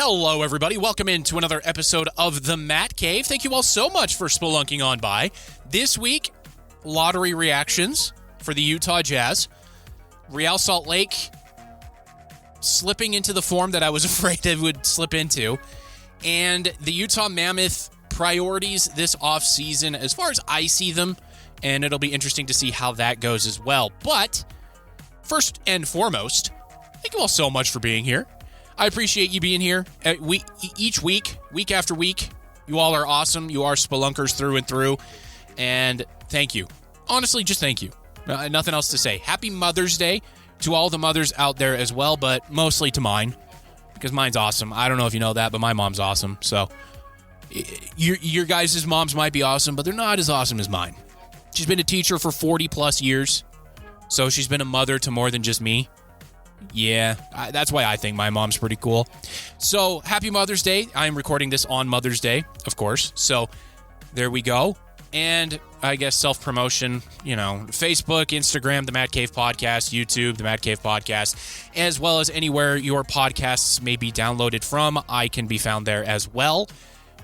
Hello, everybody. Welcome into another episode of The Matt Cave. Thank you all so much for spelunking on by. This week, lottery reactions for the Utah Jazz. Real Salt Lake slipping into the form that I was afraid it would slip into. And the Utah Mammoth priorities this offseason as far as I see them. And it'll be interesting to see how that goes as well. But first and foremost, thank you all so much for being here. I appreciate you being here each week, week after week. You all are awesome. You are spelunkers through and through. And thank you. Honestly, just thank you. Nothing else to say. Happy Mother's Day to all the mothers out there as well, but mostly to mine, because mine's awesome. I don't know if you know that, but my mom's awesome. So your guys' moms might be awesome, but they're not as awesome as mine. She's been a teacher for 40 plus years, so she's been a mother to more than just me. Yeah, that's why I think my mom's pretty cool. So, happy Mother's Day. I'm recording this on Mother's Day, of course. So, there we go. And I guess self-promotion, Facebook, Instagram, The Matt Cave Podcast, YouTube, The Matt Cave Podcast, as well as anywhere your podcasts may be downloaded from. I can be found there as well.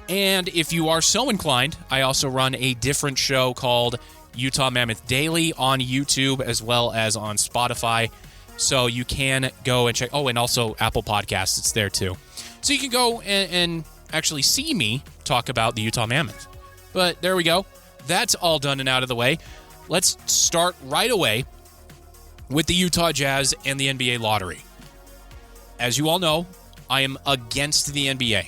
And if you are so inclined, I also run a different show called Utah Mammoth Daily on YouTube as well as on Spotify. So you can go and check. Oh, and also Apple Podcasts. It's there too. So you can go and actually see me talk about the Utah Mammoth. But there we go. That's all done and out of the way. Let's start right away with the Utah Jazz and the NBA lottery. As you all know, I am against the NBA.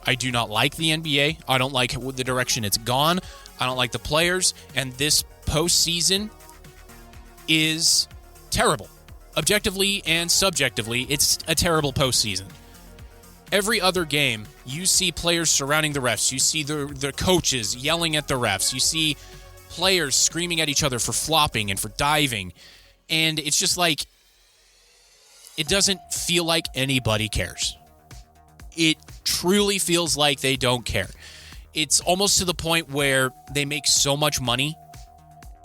I do not like the NBA. I don't like the direction it's gone. I don't like the players. And this postseason is terrible. Objectively and subjectively, it's a terrible postseason. Every other game, you see players surrounding the refs. You see the coaches yelling at the refs. You see players screaming at each other for flopping and for diving. And it's just like, it doesn't feel like anybody cares. It truly feels like they don't care. It's almost to the point where they make so much money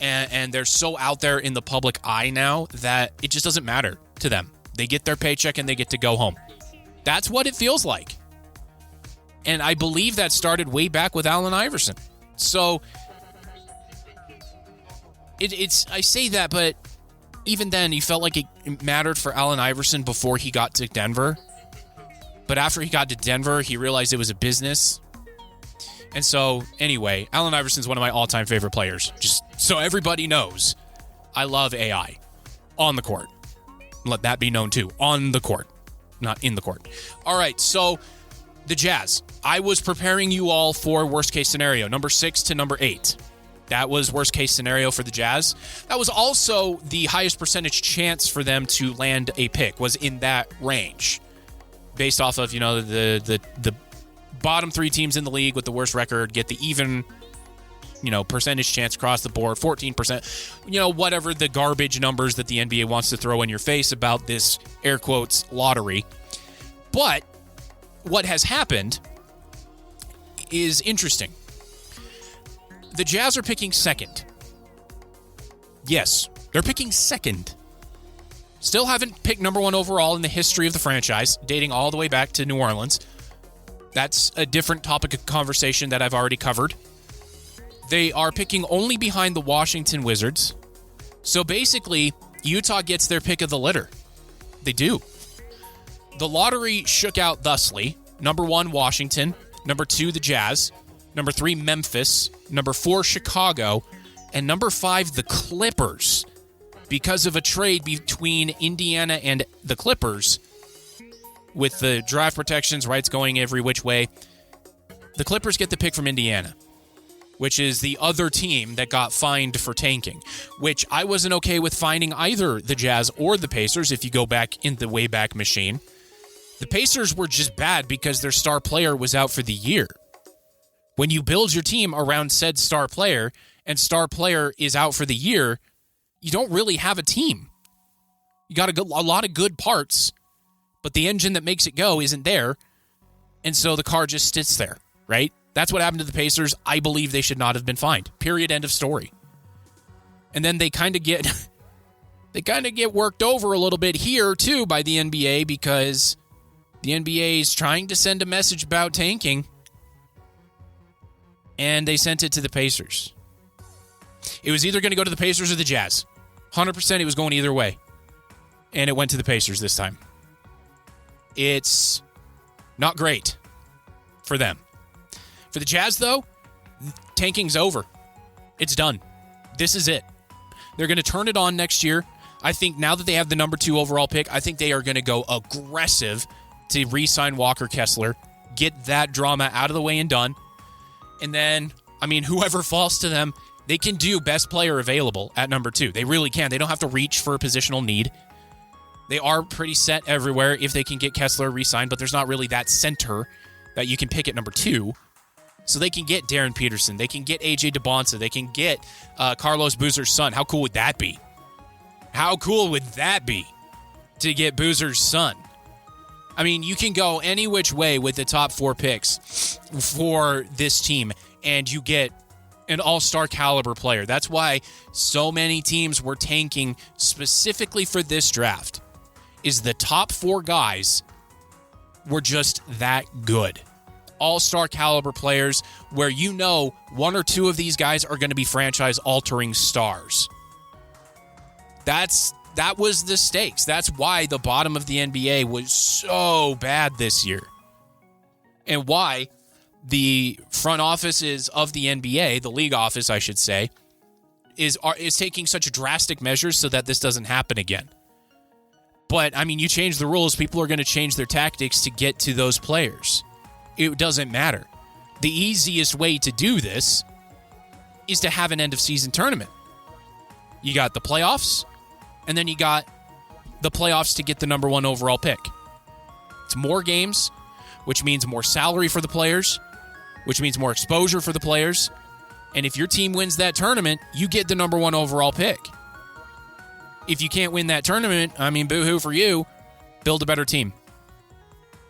and they're so out there in the public eye now that it just doesn't matter to them. They get their paycheck and they get to go home. That's what it feels like. And I believe that started way back with Allen Iverson. So I say that, but even then, you felt like it mattered for Allen Iverson before he got to Denver. But after he got to Denver, he realized it was a business. And so, anyway, Allen Iverson's one of my all-time favorite players. Just so everybody knows, I love AI on the court. Let that be known, too. On the court, not in the court. All right, so the Jazz. I was preparing you all for worst-case scenario, number 6 to number 8. That was worst-case scenario for the Jazz. That was also the highest percentage chance for them to land a pick, was in that range. Based off of, the bottom 3 teams in the league with the worst record get the even, percentage chance across the board, 14%, whatever the garbage numbers that the NBA wants to throw in your face about this, air quotes, lottery. But what has happened is interesting. The Jazz are picking second. Yes, they're picking second. Still haven't picked number 1 overall in the history of the franchise, dating all the way back to New Orleans. That's a different topic of conversation that I've already covered. They are picking only behind the Washington Wizards. So basically, Utah gets their pick of the litter. They do. The lottery shook out thusly. Number 1, Washington. Number 2, the Jazz. Number 3, Memphis. Number 4, Chicago. And number 5, the Clippers. Because of a trade between Indiana and the Clippers, with the draft protections, rights going every which way, the Clippers get the pick from Indiana, which is the other team that got fined for tanking, which I wasn't okay with finding either the Jazz or the Pacers if you go back in the Wayback Machine. The Pacers were just bad because their star player was out for the year. When you build your team around said star player and star player is out for the year, you don't really have a team. You got a lot of good parts, but the engine that makes it go isn't there, and so the car just sits there, right? That's what happened to the Pacers. I believe they should not have been fined. Period. End of story. And then they kind of get worked over a little bit here too by the NBA because the NBA is trying to send a message about tanking, and they sent it to the Pacers. It was either going to go to the Pacers or the Jazz. 100% it was going either way. And it went to the Pacers this time. It's not great for them. For the Jazz, though, tanking's over. It's done. This is it. They're going to turn it on next year. I think now that they have the number 2 overall pick, I think they are going to go aggressive to re-sign Walker Kessler, get that drama out of the way and done. And then, whoever falls to them, they can do best player available at number 2. They really can. They don't have to reach for a positional need. They are pretty set everywhere if they can get Kessler re-signed, but there's not really that center that you can pick at number 2. So they can get Darren Peterson. They can get AJ DeBonsa. They can get Carlos Boozer's son. How cool would that be? How cool would that be to get Boozer's son? You can go any which way with the top 4 picks for this team, and you get an all-star caliber player. That's why so many teams were tanking specifically for this draft, is the top 4 guys were just that good. All-star caliber players where 1 or 2 of these guys are going to be franchise-altering stars. That was the stakes. That's why the bottom of the NBA was so bad this year. And why the front offices of the NBA, the league office, I should say, is taking such drastic measures so that this doesn't happen again. But, you change the rules, people are going to change their tactics to get to those players. It doesn't matter. The easiest way to do this is to have an end-of-season tournament. You got the playoffs, and then you got the playoffs to get the number 1 overall pick. It's more games, which means more salary for the players, which means more exposure for the players. And if your team wins that tournament, you get the number 1 overall pick. If you can't win that tournament, boo-hoo for you. Build a better team.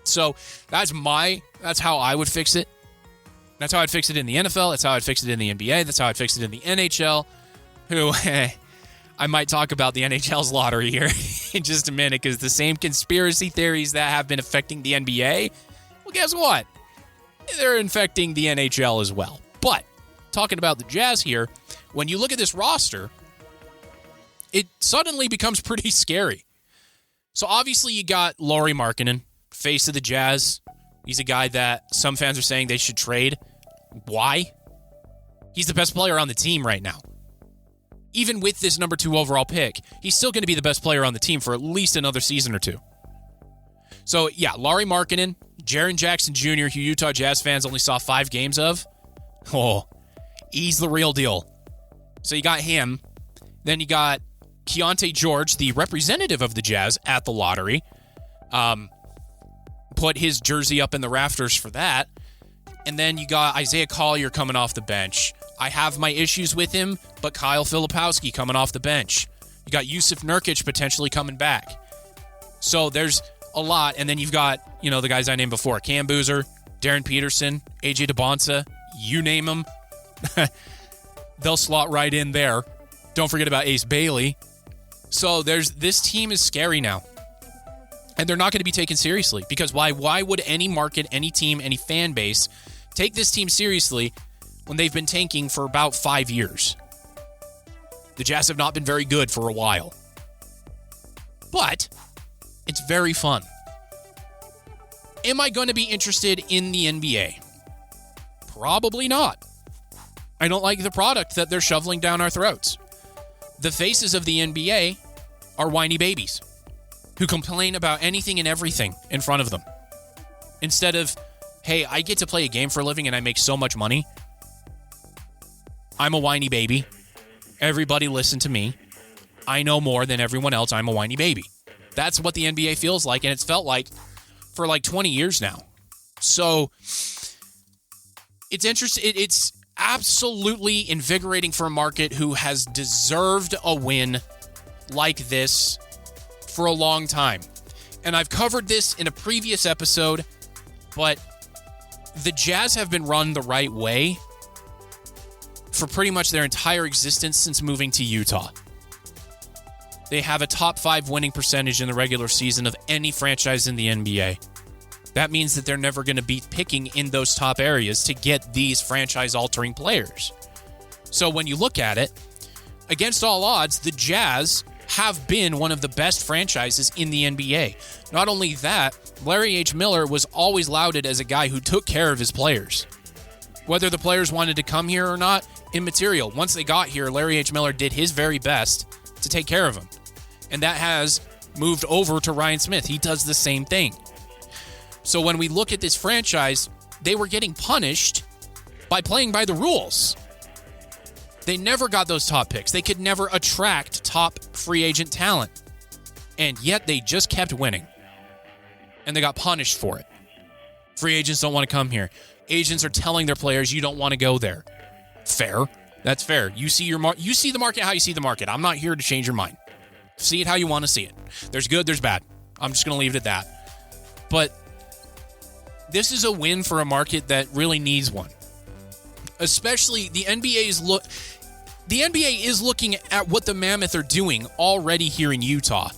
So that's how I would fix it. That's how I'd fix it in the NFL. That's how I'd fix it in the NBA. That's how I'd fix it in the NHL. Who, I might talk about the NHL's lottery here in just a minute, because the same conspiracy theories that have been affecting the NBA, well, guess what? They're infecting the NHL as well. But talking about the Jazz here, when you look at this roster, it suddenly becomes pretty scary. So obviously you got Lauri Markkanen, face of the Jazz. He's a guy that some fans are saying they should trade. Why? He's the best player on the team right now. Even with this number 2 overall pick, he's still going to be the best player on the team for at least another season or 2. So, yeah, Lauri Markkanen, Jaren Jackson Jr., who Utah Jazz fans only saw 5 games of. Oh, he's the real deal. So you got him. Then you got Keontae George, the representative of the Jazz at the lottery. Put his jersey up in the rafters for that. And then you got Isaiah Collier coming off the bench. I have my issues with him, but Kyle Filipowski coming off the bench. You got Yusuf Nurkic potentially coming back. So there's a lot. And then you've got, the guys I named before. Cam Boozer, Darren Peterson, AJ DeBonsa, you name them. They'll slot right in there. Don't forget about Ace Bailey. So this team is scary now. And they're not going to be taken seriously, because why would any market, any team, any fan base take this team seriously when they've been tanking for about 5 years? The Jazz have not been very good for a while. But it's very fun. Am I going to be interested in the NBA? Probably not. I don't like the product that they're shoveling down our throats. The faces of the NBA are whiny babies who complain about anything and everything in front of them. Instead of, hey, I get to play a game for a living and I make so much money. I'm a whiny baby. Everybody listen to me. I know more than everyone else. I'm a whiny baby. That's what the NBA feels like, and it's felt like for like 20 years now. So it's interesting. It's absolutely invigorating for a market who has deserved a win like this for a long time. And I've covered this in a previous episode, but the Jazz have been run the right way for pretty much their entire existence since moving to Utah. They have a top 5 winning percentage in the regular season of any franchise in the NBA. That means that they're never going to be picking in those top areas to get these franchise-altering players. So when you look at it, against all odds, the Jazz have been one of the best franchises in the NBA. Not only that, Larry H. Miller was always lauded as a guy who took care of his players. Whether the players wanted to come here or not, immaterial. Once they got here, Larry H. Miller did his very best to take care of them. And that has moved over to Ryan Smith. He does the same thing. So when we look at this franchise, they were getting punished by playing by the rules. They never got those top picks. They could never attract top free agent talent. And yet they just kept winning. And they got punished for it. Free agents don't want to come here. Agents are telling their players, you don't want to go there. Fair. That's fair. You see you see the market how you see the market. I'm not here to change your mind. See it how you want to see it. There's good, there's bad. I'm just going to leave it at that. But this is a win for a market that really needs one. Especially the NBA is looking at what the Mammoth are doing already here in Utah.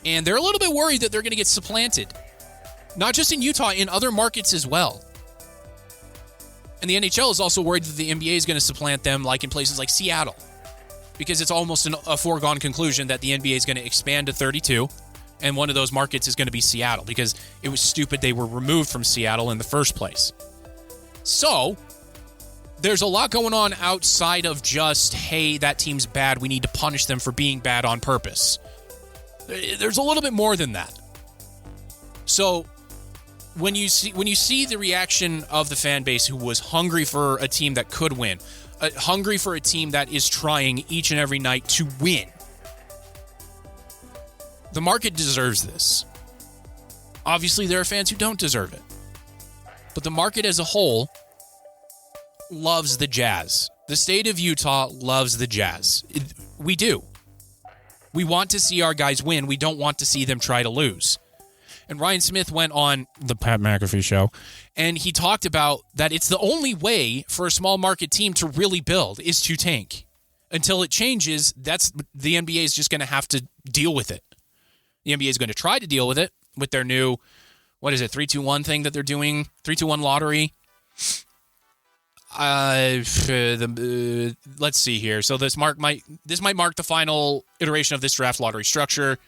And they're a little bit worried that they're going to get supplanted. Not just in Utah, in other markets as well. And the NHL is also worried that the NBA is going to supplant them like in places like Seattle. Because it's almost a foregone conclusion that the NBA is going to expand to 32. And one of those markets is going to be Seattle because it was stupid they were removed from Seattle in the first place. So, there's a lot going on outside of just, hey, that team's bad, we need to punish them for being bad on purpose. There's a little bit more than that. So, when you see the reaction of the fan base who was hungry for a team that could win, hungry for a team that is trying each and every night to win, the market deserves this. Obviously, there are fans who don't deserve it. But the market as a whole loves the Jazz. The state of Utah loves the Jazz. We do. We want to see our guys win. We don't want to see them try to lose. And Ryan Smith went on the Pat McAfee show, and he talked about that it's the only way for a small market team to really build is to tank. Until it changes, the NBA is just going to have to deal with it. The NBA is going to try to deal with it with their new, 3-2-1 thing that they're doing, 3-2-1 lottery. Let's see here. So this might mark the final iteration of this draft lottery structure.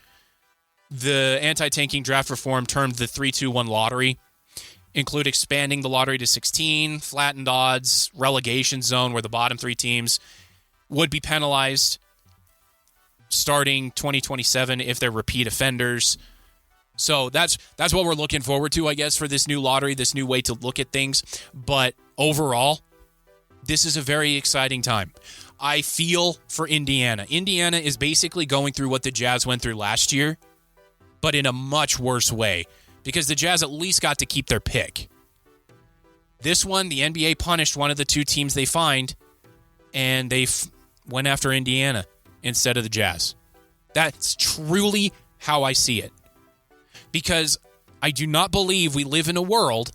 The anti-tanking draft reform termed the 3-2-1 lottery include expanding the lottery to 16, flattened odds, relegation zone where the bottom 3 teams would be penalized starting 2027 if they're repeat offenders. So that's what we're looking forward to, I guess, for this new lottery, this new way to look at things. But overall, this is a very exciting time. I feel for Indiana. Indiana is basically going through what the Jazz went through last year, but in a much worse way, because the Jazz at least got to keep their pick. This one, the NBA punished one of the 2 teams they fined, and they went after Indiana instead of the Jazz. That's truly how I see it. Because I do not believe we live in a world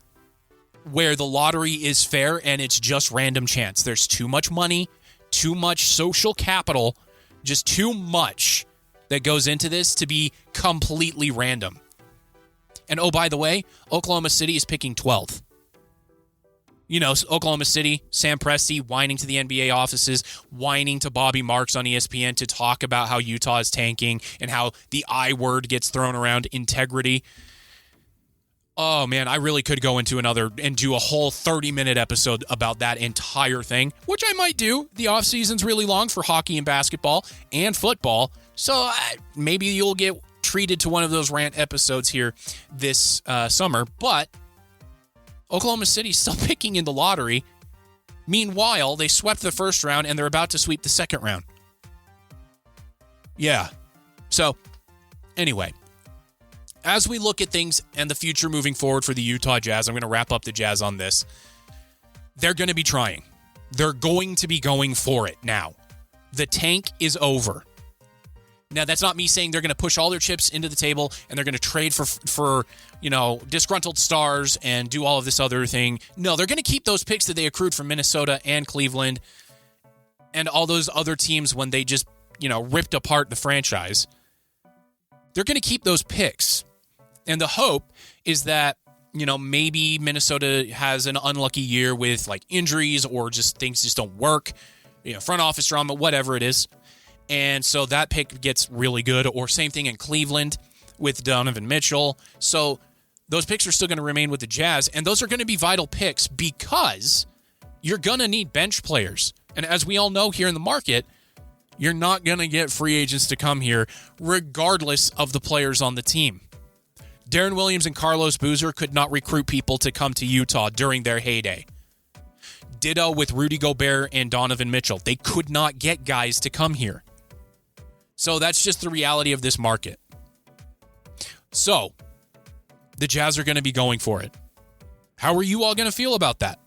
where the lottery is fair and it's just random chance. There's too much money, too much social capital, just too much that goes into this to be completely random. And oh, by the way, Oklahoma City is picking 12th. You know, Oklahoma City, Sam Presti whining to the NBA offices, whining to Bobby Marks on ESPN to talk about how Utah is tanking and how the I word gets thrown around, integrity. Oh, man, I really could go into another and do a whole 30-minute episode about that entire thing, which I might do. The offseason's really long for hockey and basketball and football, so maybe you'll get treated to one of those rant episodes here this summer, but Oklahoma City's still picking in the lottery. Meanwhile, they swept the first round, and they're about to sweep the second round. Yeah. So, anyway, as we look at things and the future moving forward for the Utah Jazz, I'm going to wrap up the Jazz on this. They're going to be trying. They're going to be going for it now. The tank is over. Now, that's not me saying they're going to push all their chips into the table and they're going to trade for disgruntled stars and do all of this other thing. No, they're going to keep those picks that they accrued from Minnesota and Cleveland and all those other teams when they just, ripped apart the franchise. They're going to keep those picks. And the hope is that, maybe Minnesota has an unlucky year with like injuries or just things just don't work, front office drama, whatever it is. And so that pick gets really good. Or same thing in Cleveland with Donovan Mitchell. So those picks are still going to remain with the Jazz. And those are going to be vital picks because you're going to need bench players. And as we all know here in the market, you're not going to get free agents to come here regardless of the players on the team. Darren Williams and Carlos Boozer could not recruit people to come to Utah during their heyday. Ditto with Rudy Gobert and Donovan Mitchell. They could not get guys to come here. So that's just the reality of this market. So the Jazz are going to be going for it. How are you all going to feel about that?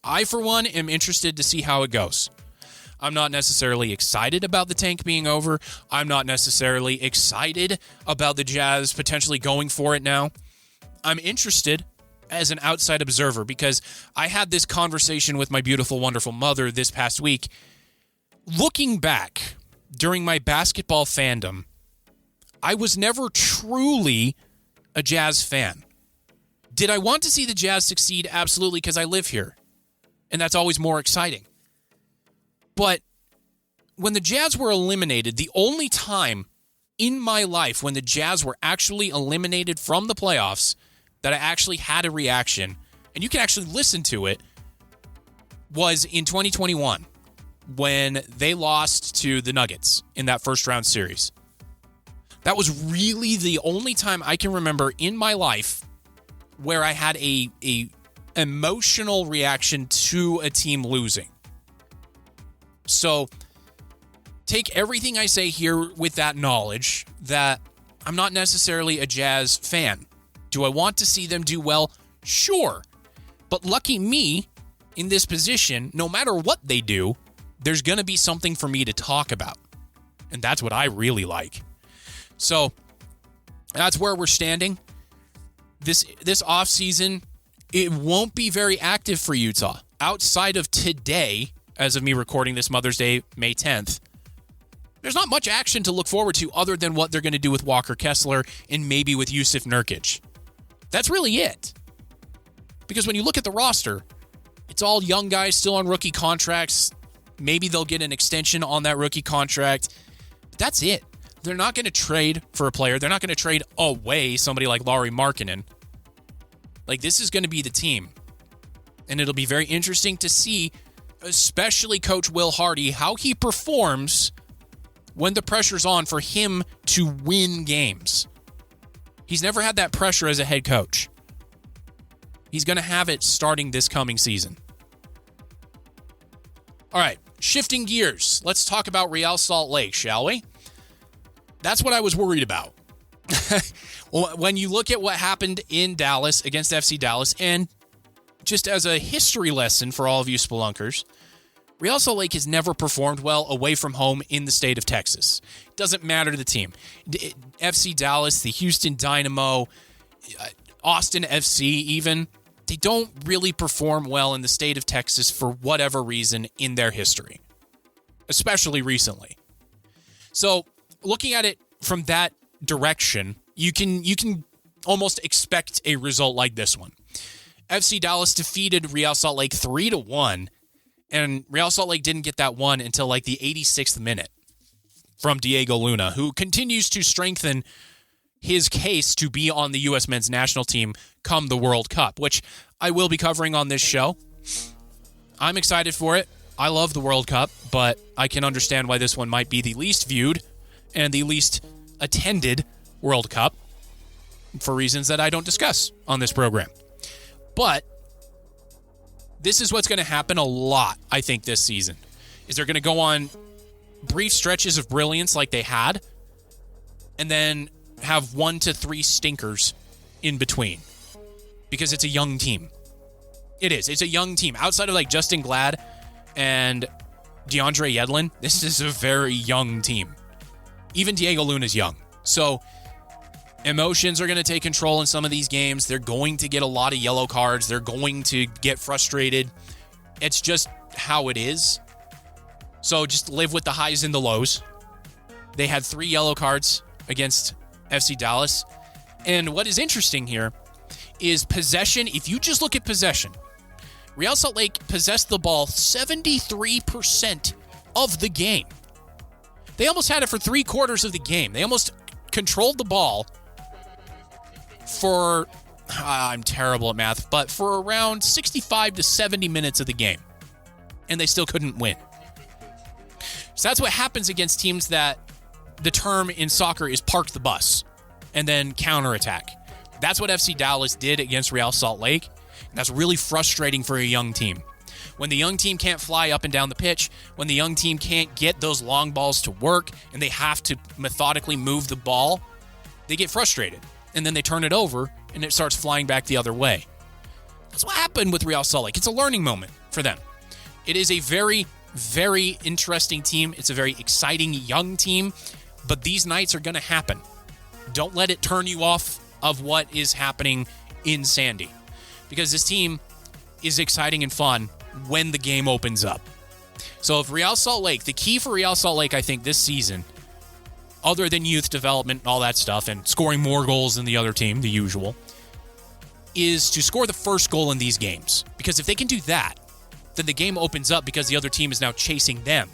I, for one, am interested to see how it goes. I'm not necessarily excited about the tank being over. I'm not necessarily excited about the Jazz potentially going for it now. I'm interested as an outside observer because I had this conversation with my beautiful, wonderful mother this past week. Looking back during my basketball fandom, I was never truly a Jazz fan. Did I want to see the Jazz succeed? Absolutely, because I live here. And that's always more exciting. But when the Jazz were eliminated, the only time in my life when the Jazz were actually eliminated from the playoffs that I actually had a reaction, and you can actually listen to it, was in 2021 when they lost to the Nuggets in that first round series. That was really the only time I can remember in my life where I had a emotional reaction to a team losing. So take everything I say here with that knowledge that I'm not necessarily a Jazz fan. Do I want to see them do well? Sure. But lucky me, in this position, no matter what they do, there's going to be something for me to talk about. And that's what I really like. So that's where we're standing. This offseason, it won't be very active for Utah. Outside of today, as of me recording this Mother's Day, May 10th, there's not much action to look forward to other than what they're going to do with Walker Kessler and maybe with Jusuf Nurkic. That's really it. Because when you look at the roster, it's all young guys still on rookie contracts. Maybe they'll get an extension on that rookie contract. But that's it. They're not going to trade for a player. They're not going to trade away somebody like Lauri Markkanen. Like, this is going to be the team. And it'll be very interesting to see, especially Coach Will Hardy, how he performs when the pressure's on for him to win games. He's never had that pressure as a head coach. He's going to have it starting this coming season. All right, shifting gears. Let's talk about Real Salt Lake, shall we? That's what I was worried about. When you look at what happened in Dallas against FC Dallas, and just as a history lesson for all of you Spelunkers, Real Salt Lake has never performed well away from home in the state of Texas. It doesn't matter to the team. FC Dallas, the Houston Dynamo, Austin FC even, they don't really perform well in the state of Texas for whatever reason in their history, especially recently. So looking at it from that direction, you can almost expect a result like this one. FC Dallas defeated Real Salt Lake 3-1, and Real Salt Lake didn't get that one until like the 86th minute from Diego Luna, who continues to strengthen his case to be on the U.S. men's national team come the World Cup, which I will be covering on this show. I'm excited for it. I love the World Cup, but I can understand why this one might be the least viewed and the least attended World Cup for reasons that I don't discuss on this program. But this is what's going to happen a lot, I think, this season, is they're going to go on brief stretches of brilliance like they had, and then have 1 to 3 stinkers in between because it's a young team. It is. It's a young team. Outside of like Justin Glad and DeAndre Yedlin, this is a very young team. Even Diego Luna's young. So emotions are going to take control in some of these games. They're going to get a lot of yellow cards. They're going to get frustrated. It's just how it is. So just live with the highs and the lows. They had 3 yellow cards against FC Dallas. And what is interesting here is possession. If you just look at possession, Real Salt Lake possessed the ball 73% of the game. They almost had it for 3/4 of the game. They almost controlled the ball for, I'm terrible at math, but for around 65 to 70 minutes of the game. And they still couldn't win. So that's what happens against teams that the term in soccer is park the bus and then counterattack. That's what FC Dallas did against Real Salt Lake. And that's really frustrating for a young team. When the young team can't fly up and down the pitch, when the young team can't get those long balls to work and they have to methodically move the ball, they get frustrated. And then they turn it over and it starts flying back the other way. That's what happened with Real Salt Lake. It's a learning moment for them. It is a very, very interesting team. It's a very exciting young team, but these nights are going to happen. Don't let it turn you off of what is happening in Sandy, because this team is exciting and fun when the game opens up. So if Real Salt Lake, the key for Real Salt Lake, I think this season, other than youth development and all that stuff and scoring more goals than the other team, the usual, is to score the first goal in these games. Because if they can do that, then the game opens up because the other team is now chasing them,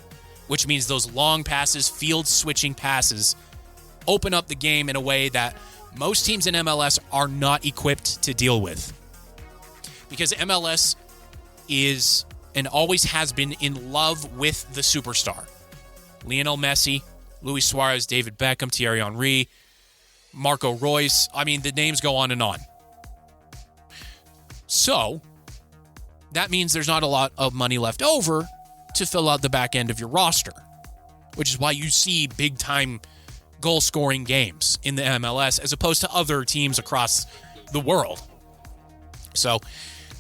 which means those long passes, field switching passes, open up the game in a way that most teams in MLS are not equipped to deal with. Because MLS is and always has been in love with the superstar. Lionel Messi, Luis Suarez, David Beckham, Thierry Henry, Marco Reus. I mean, the names go on and on. So that means there's not a lot of money left over to fill out the back end of your roster, which is why you see big-time goal-scoring games in the MLS as opposed to other teams across the world. So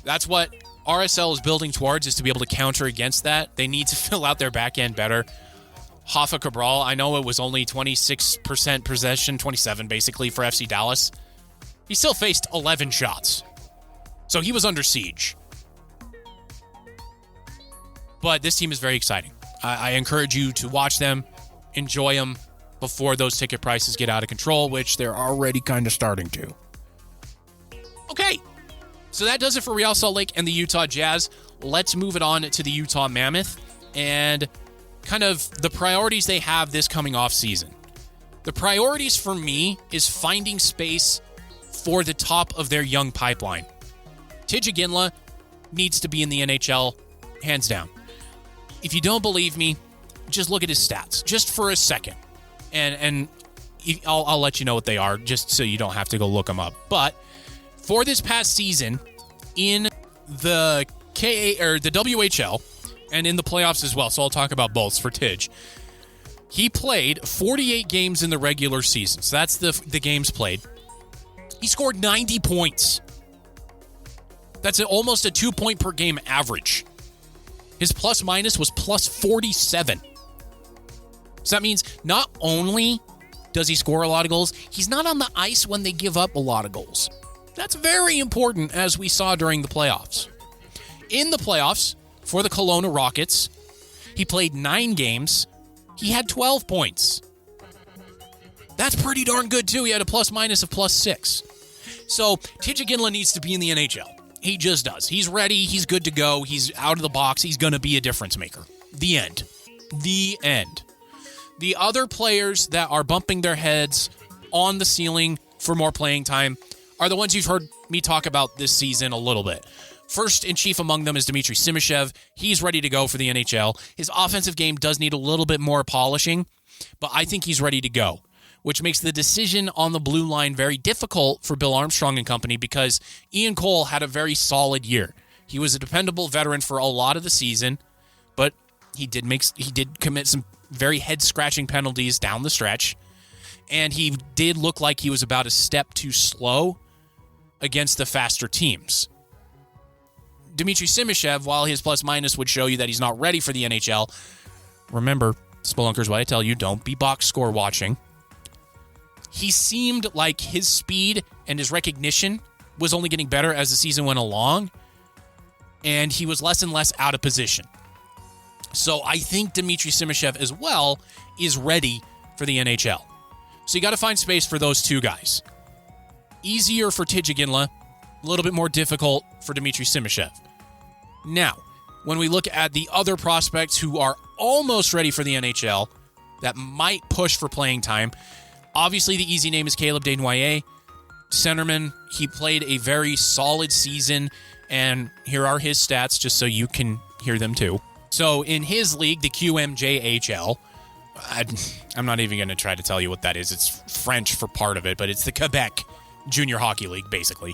that's what RSL is building towards, is to be able to counter against that. They need to fill out their back end better. Rafa Cabral, I know it was only 26% possession, 27 basically for FC Dallas. He still faced 11 shots. So he was under siege. But this team is very exciting. I encourage you to watch them, enjoy them before those ticket prices get out of control, which they're already kind of starting to. Okay, so that does it for Real Salt Lake and the Utah Jazz. Let's move it on to the Utah Mammoth and kind of the priorities they have this coming off season. The priorities for me is finding space for the top of their young pipeline. Iginla needs to be in the NHL, hands down. If you don't believe me, just look at his stats, just for a second. And I'll let you know what they are, just so you don't have to go look them up. But for this past season, in the the WHL, and in the playoffs as well, so I'll talk about both for Tig. He played 48 games in the regular season, so that's the games played. He scored 90 points. That's almost a 2-point per game average. His plus minus was plus 47. So that means not only does he score a lot of goals, he's not on the ice when they give up a lot of goals. That's very important, as we saw during the playoffs. In the playoffs, for the Kelowna Rockets, he played 9 games. He had 12 points. That's pretty darn good, too. He had a plus minus of plus 6. So Iginla needs to be in the NHL. He just does. He's ready. He's good to go. He's out of the box. He's going to be a difference maker. The end. The end. The other players that are bumping their heads on the ceiling for more playing time are the ones you've heard me talk about this season a little bit. First in chief among them is Dmitri Simashev. He's ready to go for the NHL. His offensive game does need a little bit more polishing, but I think he's ready to go, which makes the decision on the blue line very difficult for Bill Armstrong and company, because Ian Cole had a very solid year. He was a dependable veteran for a lot of the season, but he did commit some very head-scratching penalties down the stretch. And he did look like he was about a step too slow against the faster teams. Dmitri Simashev, while his plus-minus would show you that he's not ready for the NHL, remember, Spelunkers, what I tell you, don't be box score watching. He seemed like his speed and his recognition was only getting better as the season went along, and he was less and less out of position. So I think Dmitri Simashev as well is ready for the NHL. So you got to find space for those two guys. Easier for Iginla, a little bit more difficult for Dmitri Simashev. Now, when we look at the other prospects who are almost ready for the NHL, that might push for playing time, obviously the easy name is Caleb Desnoyers, centerman. He played a very solid season, and here are his stats just so you can hear them too. So in his league, the QMJHL, I'm not even going to try to tell you what that is. It's French for part of it, but it's the Quebec Junior Hockey League, basically.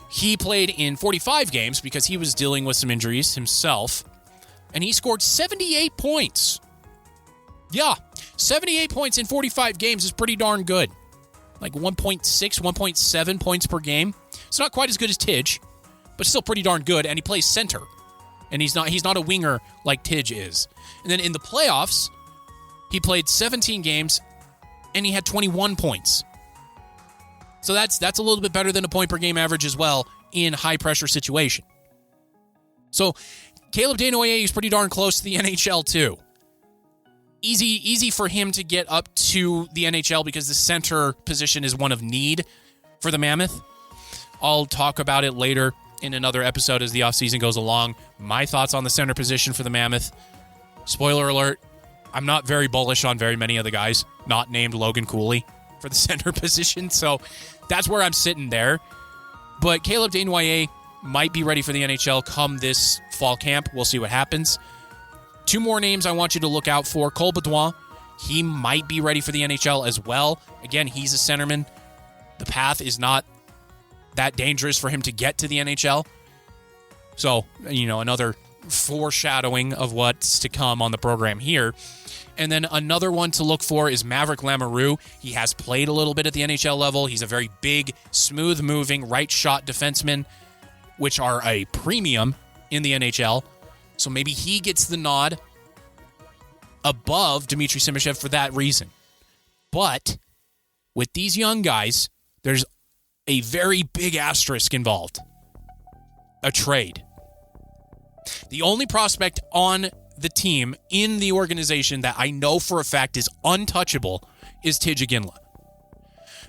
He played in 45 games because he was dealing with some injuries himself, and he scored 78 points. Yeah, 78 points in 45 games is pretty darn good. Like 1.6, 1.7 points per game. It's not quite as good as Tidge, but still pretty darn good, and he plays center. And he's not a winger like Tidge is. And then in the playoffs, he played 17 games, and he had 21 points. So that's a little bit better than a point per game average as well in high-pressure situation. So Caleb Desnoyers is pretty darn close to the NHL too. Easy for him to get up to the NHL because the center position is one of need for the Mammoth. I'll talk about it later in another episode as the offseason goes along. My thoughts on the center position for the Mammoth. Spoiler alert, I'm not very bullish on very many of the guys not named Logan Cooley for the center position, so that's where I'm sitting there. But Caleb Desnoyers might be ready for the NHL come this fall camp. We'll see what happens. Two more names I want you to look out for. Cole Baudouin, he might be ready for the NHL as well. Again, he's a centerman. The path is not that dangerous for him to get to the NHL. So, another foreshadowing of what's to come on the program here. And then another one to look for is Maveric Lamoureux. He has played a little bit at the NHL level. He's a very big, smooth-moving, right-shot defenseman, which are a premium in the NHL. So maybe he gets the nod above Dmitri Simashev for that reason. But with these young guys, there's a very big asterisk involved. A trade. The only prospect on the team in the organization that I know for a fact is untouchable is Tidge Iginla.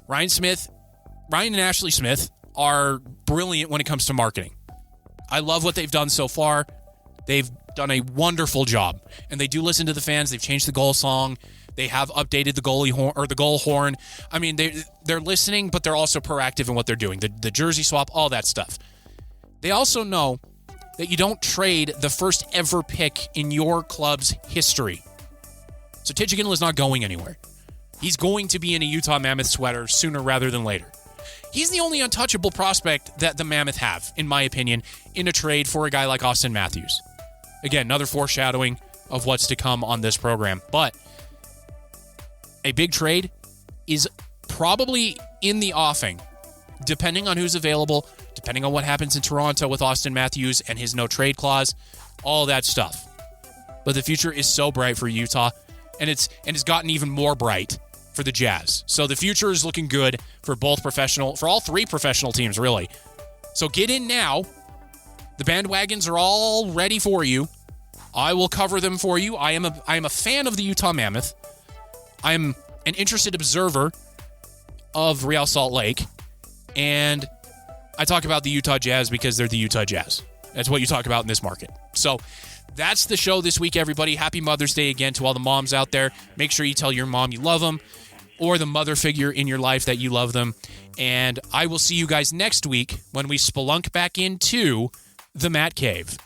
Ryan and Ashley Smith are brilliant when it comes to marketing. I love what they've done so far. They've done a wonderful job, and they do listen to the fans. They've changed the goal song. They have updated the goalie horn or the goal horn. I mean, they're listening, but they're also proactive in what they're doing. The jersey swap, all that stuff. They also know that you don't trade the first ever pick in your club's history. So Tidge Iginla is not going anywhere. He's going to be in a Utah Mammoth sweater sooner rather than later. He's the only untouchable prospect that the Mammoth have, in my opinion, in a trade for a guy like Austin Matthews. Again, another foreshadowing of what's to come on this program. But a big trade is probably in the offing, depending on who's available, depending on what happens in Toronto with Austin Matthews and his no-trade clause, all that stuff. But the future is so bright for Utah, and it's gotten even more bright for the Jazz. So the future is looking good for all three professional teams, really. So get in now. The bandwagons are all ready for you. I will cover them for you. I am a fan of the Utah Mammoth. I'm an interested observer of Real Salt Lake, and I talk about the Utah Jazz because they're the Utah Jazz. That's what you talk about in this market. So that's the show this week, everybody. Happy Mother's Day again to all the moms out there. Make sure you tell your mom you love them or the mother figure in your life that you love them. And I will see you guys next week when we spelunk back into the Matt Cave.